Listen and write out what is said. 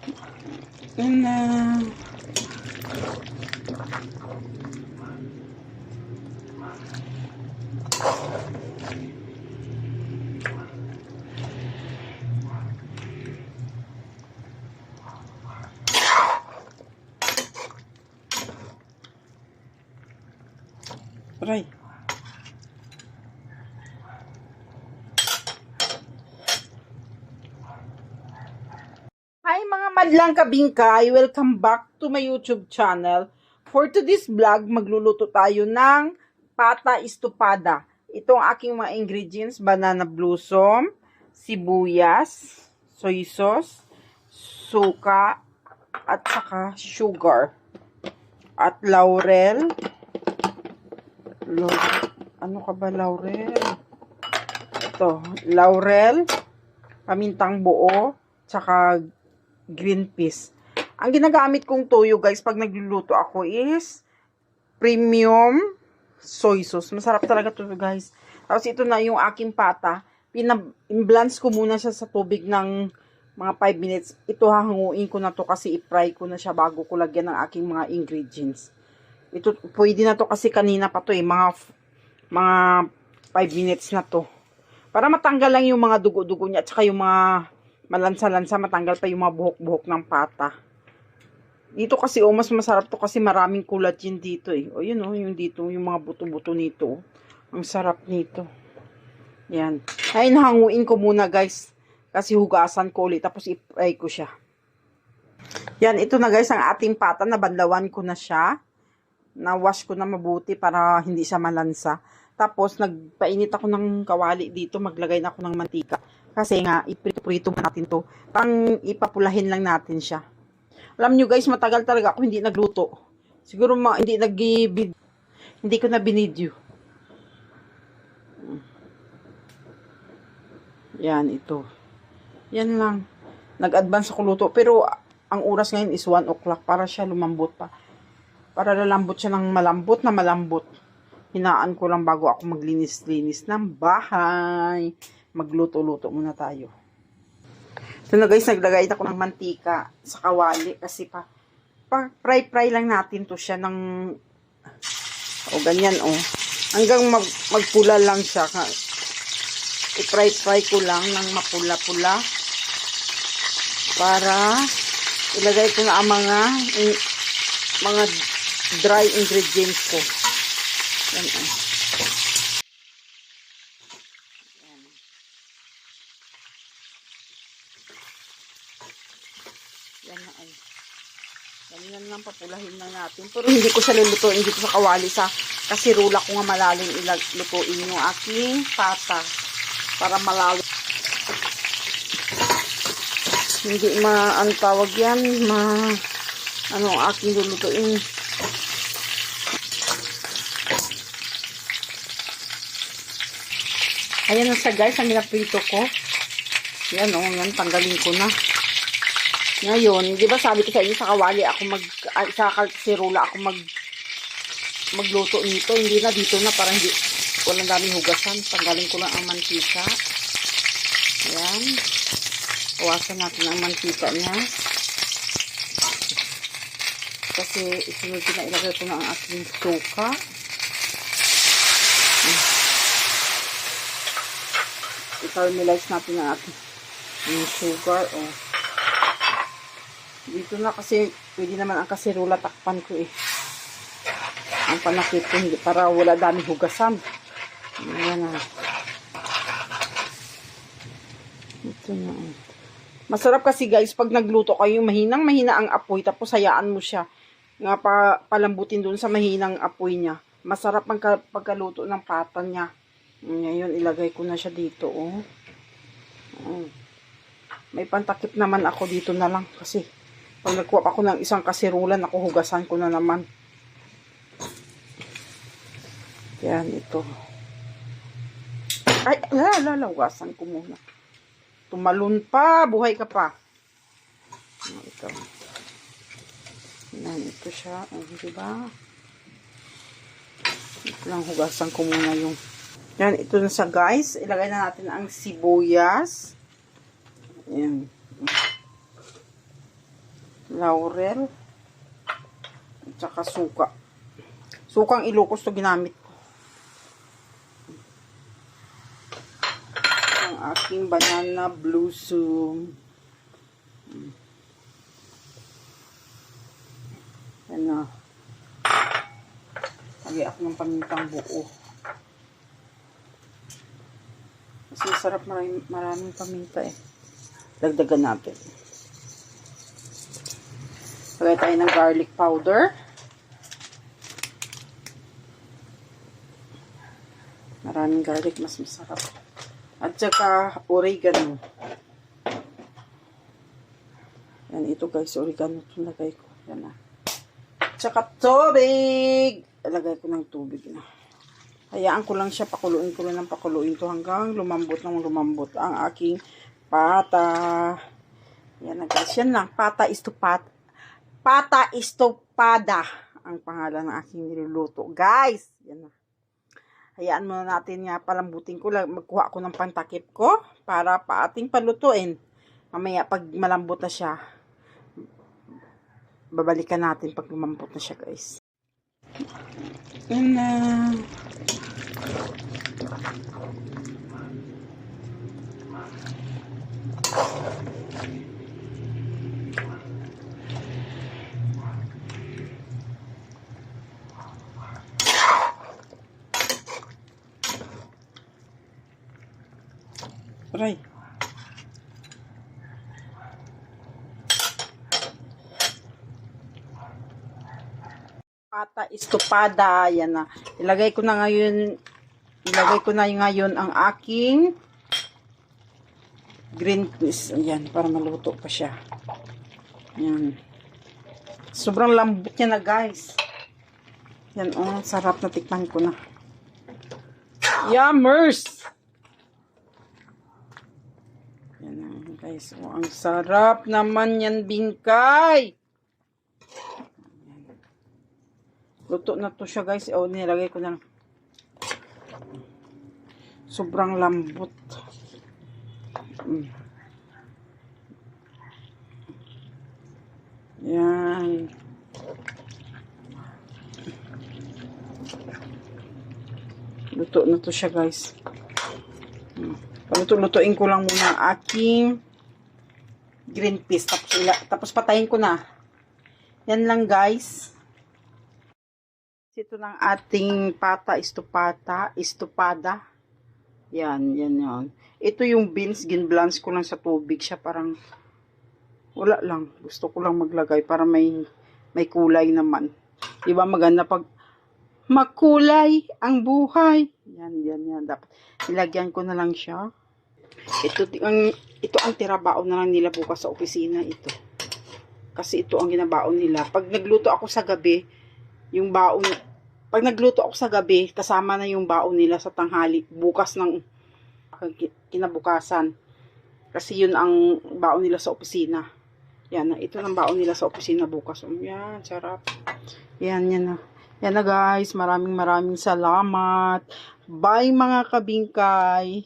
Yan na. Aray. Hi mga madlang kabingkay! Welcome back to my YouTube channel. For today's vlog, magluluto tayo ng pata estopada. Ito ang aking mga ingredients: banana blossom, sibuyas, soy sauce, suka, at saka sugar. At laurel. Ano ka ba laurel? Ito, laurel, pamintang buo, tsaka green peas. Ang ginagamit kong toyo guys pag nagluluto ako is premium soy sauce. Masarap talaga to guys. Tapos ito na yung aking pata. Imblance ko muna siya sa tubig ng mga 5 minutes. Ito hahanguin ko na to kasi i-fry ko na siya bago ko lagyan ng aking mga ingredients. Ito pwede na to kasi kanina pa to mga 5 minutes na to. Para matanggal lang yung mga dugo-dugo niya at saka yung mga malansa-lansa, matanggal pa yung mga buhok-buhok ng pata. Dito kasi, mas masarap to kasi maraming collagen dito eh. O yun yung dito, yung mga buto-buto nito. Ang sarap nito. Yan. Ayun, hanguin ko muna guys. Kasi hugasan ko ulit, tapos i-fry ko siya. Yan, ito na guys, ang ating pata. Nabanlawan ko na siya. Na-wash ko na mabuti para hindi siya malansa. Tapos, nagpainit ako ng kawali dito. Maglagay na ako ng mantika. Kasi nga, iprito-prito natin to. Pang ipapulahin lang natin siya. Alam nyo guys, matagal talaga ako hindi nagluto. Siguro hindi ko na binidyo. Yan, ito. Yan lang. Nag-advance ako luto. Pero, ang oras ngayon is 1 o'clock para siya lumambot pa. Para lalambot siya ng malambot na malambot. Hinaan ko lang bago ako maglinis-linis ng bahay. Magluto-luto muna tayo. So na guys, naglagay ako ng mantika sa kawali kasi fry lang natin to siya ng ganyan hanggang magpula lang siya. I-fry ko lang ng mapula-pula para ilagay ko na ang mga dry ingredients ko. Yan Yan na ay. Ganyan lang, papulahin lang natin. Pero hindi ko siya lulutuin dito sa kawali. Sa kasirula ko nga malalim lutuin yung aking pata. Para malalim. Hindi ang tawag yan. Aking lulutuin. Ayan na siya guys, ang ginaprito ko. Yan yan, tanggalin ko na. Ngayon, di ba sabi ko sa inyo sa kawali sa kasirula ako magluto nito. Hindi na dito na para walang daming hugasan. Tanggalin ko lang ang mantika. Ayan. Iwasan natin ang mantika niya. Kasi isunod ko na ilagay ko na ang aking suka. I-caramelize natin ang ating sugar. Dito na kasi pwede naman ang kasirula takpan ko ang panakit ko para wala daming hugasan. Ayan na. Ito na. Masarap kasi guys pag nagluto kayo mahina ang apoy tapos hayaan mo siya nga palambutin doon sa mahinang apoy niya. Masarap ang pagkaluto ng pata niya. Ngayon ilagay ko na siya dito May pantakip naman ako dito na lang kasi pag nagkuha ako ng isang kasirulan, ako hugasan ko na naman. Yan, ito. Ay, hugasan ko muna. Tumalon pa, buhay ka pa. Ito. Yan, ito siya. Diba? Ito lang, hugasan ko muna yung... Yan, ito na siya guys. Ilagay na natin ang sibuyas. Yan. laurel, at saka suka. Sukang Ilocos to ginamit ko. Ang aking banana blossom. Yan na. Lagay ako ng pamintang buo. Kasi sarap, maraming paminta eh. Dagdagan natin. Lagay tayo ng garlic powder. Maraming garlic, mas masarap. At saka oregano. Yan, ito guys, oregano ito lagay ko. Yan na. At saka tubig. Lagay ko ng tubig na. Hayaan ko lang siya, pakuluin ko lang ng pakuluin to hanggang lumambot ng lumambot ang aking pata. Yan na guys, yan lang. Pata istupada. Pata istupada ang pangalan ng aking niluluto. Guys, yan na. Hayaan muna natin nga, palambutin ko lang. Magkuha ko ng pantakip ko para pa ating palutuin. Mamaya pag malambot na siya, babalikan natin pag lumambot na siya guys. Yan na. Aray. Pata istupada, yan na. Ilagay ko na ngayon ang aking green peas. Ayan, para maluto pa siya. Ayan. Sobrang lambot niya na guys. Yan, oh, sarap na, tikman ko na. Yummers! Yan na guys, oh, ang sarap naman yan, bingkay! Luto na to siya guys. O, nilagay ko na. Sobrang lambot. Yan. Luto na to siya guys. Paluto-lutuin ko lang muna ang aking green peas. Tapos patayin ko na. Yan lang guys. Ito ng ating pata istupada. Yan, yan, yan. Ito yung beans, ginblans ko lang sa tubig siya. Parang, wala lang. Gusto ko lang maglagay para may kulay naman. Diba maganda pag makulay ang buhay. Yan, yan, yan. Dapat ilagyan ko na lang siya. Ito ang tirabaon na lang nila bukas sa opisina ito. Kasi ito ang ginabaon nila. Pag nagluto ako sa gabi, yung baon, pag nagluto ako sa gabi, kasama na yung baon nila sa tanghali, bukas ng kinabukasan. Kasi yun ang baon nila sa opisina. Yan, ito ang baon nila sa opisina bukas. Yan, sarap. Yan, yan na. Yan na guys, maraming salamat. Bye mga kabingkay.